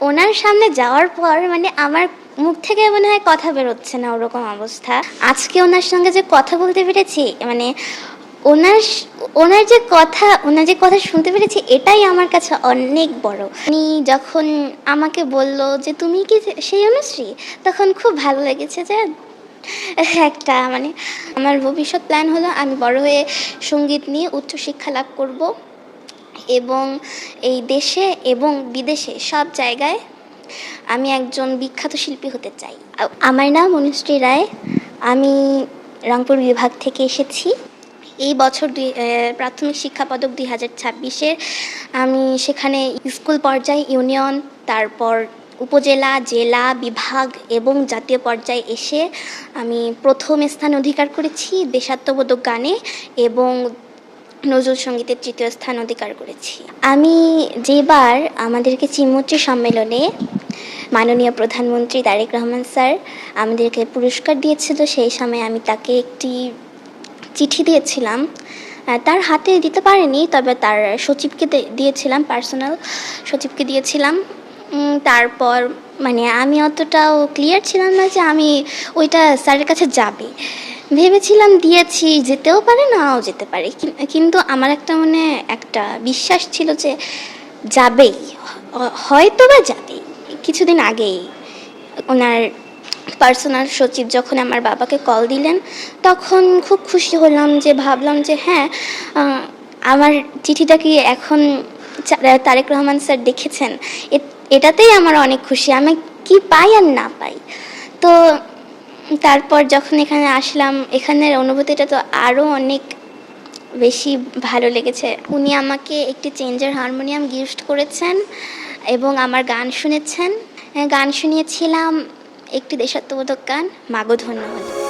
ওনার সামনে যাওয়ার পর মানে আমার মুখ থেকে মনে হয় কথা বেরোচ্ছে না, ওরকম অবস্থা। আজকে ওনার সঙ্গে যে কথা বলতে পেরেছি, মানে ওনার ওনার যে কথা শুনতে পেরেছি, এটাই আমার কাছে অনেক বড়। উনি যখন আমাকে বলল যে তুমি কি সেই অনুশ্রী, তখন খুব ভালো লেগেছে যে একটা মানে আমার ভবিষ্যৎ প্ল্যান হলো আমি বড় হয়ে সঙ্গীত নিয়ে উচ্চশিক্ষা লাভ করব এবং এই দেশে এবং বিদেশে সব জায়গায় আমি একজন বিখ্যাত শিল্পী হতে চাই। আমার নাম অনুশ্রী রায়, আমি রংপুর বিভাগ থেকে এসেছি। এই বছর প্রাথমিক শিক্ষা পদক 2026-এর আমি সেখানে স্কুল পর্যায়ে, ইউনিয়ন, তারপর উপজেলা, জেলা, বিভাগ এবং জাতীয় পর্যায়ে এসে আমি প্রথম স্থান অধিকার করেছি দেশাত্মবোধক গানে এবং নজরুল সঙ্গীতের তৃতীয় স্থান অধিকার করেছি। আমি যেবার আমাদেরকে চিমুচি সম্মেলনে মাননীয় প্রধানমন্ত্রী তারেক রহমান স্যার আমাদেরকে পুরস্কার দিয়েছিল, সেই সময় আমি তাকে একটি চিঠি দিয়েছিলাম। তার হাতে দিতে পারিনি, তবে তার সচিবকে দিয়েছিলাম, পার্সোনাল সচিবকে দিয়েছিলাম। তারপর মানে আমি অতটাও ক্লিয়ার ছিলাম না যে আমি ওইটা স্যারের কাছে যাবে, ভেবেছিলাম দিয়েছি, যেতেও পারে নাও যেতে পারে, কিন্তু আমার একটা মানে একটা বিশ্বাস ছিল যে যাবেই, হয়তো বা যাবেই। কিছুদিন আগেই ওনার পার্সোনাল সচিব যখন আমার বাবাকে কল দিলেন, তখন খুব খুশি হলাম, যে ভাবলাম যে হ্যাঁ, আমার চিঠিটা কি এখন তারেক রহমান স্যার দেখেছেন, এটাতেই আমার অনেক খুশি, আমি কি পাই আর না পাই। তো তারপর যখন এখানে আসলাম, এখানের অনুভূতিটা তো আরও অনেক বেশি ভালো লেগেছে। উনি আমাকে একটি চেঞ্জার হারমোনিয়াম গিফট করেছেন এবং আমার গান শুনেছেন, গান শুনিয়েছিলাম একটি দেশাত্মবোধক গান, মাগো ধন্য হলো।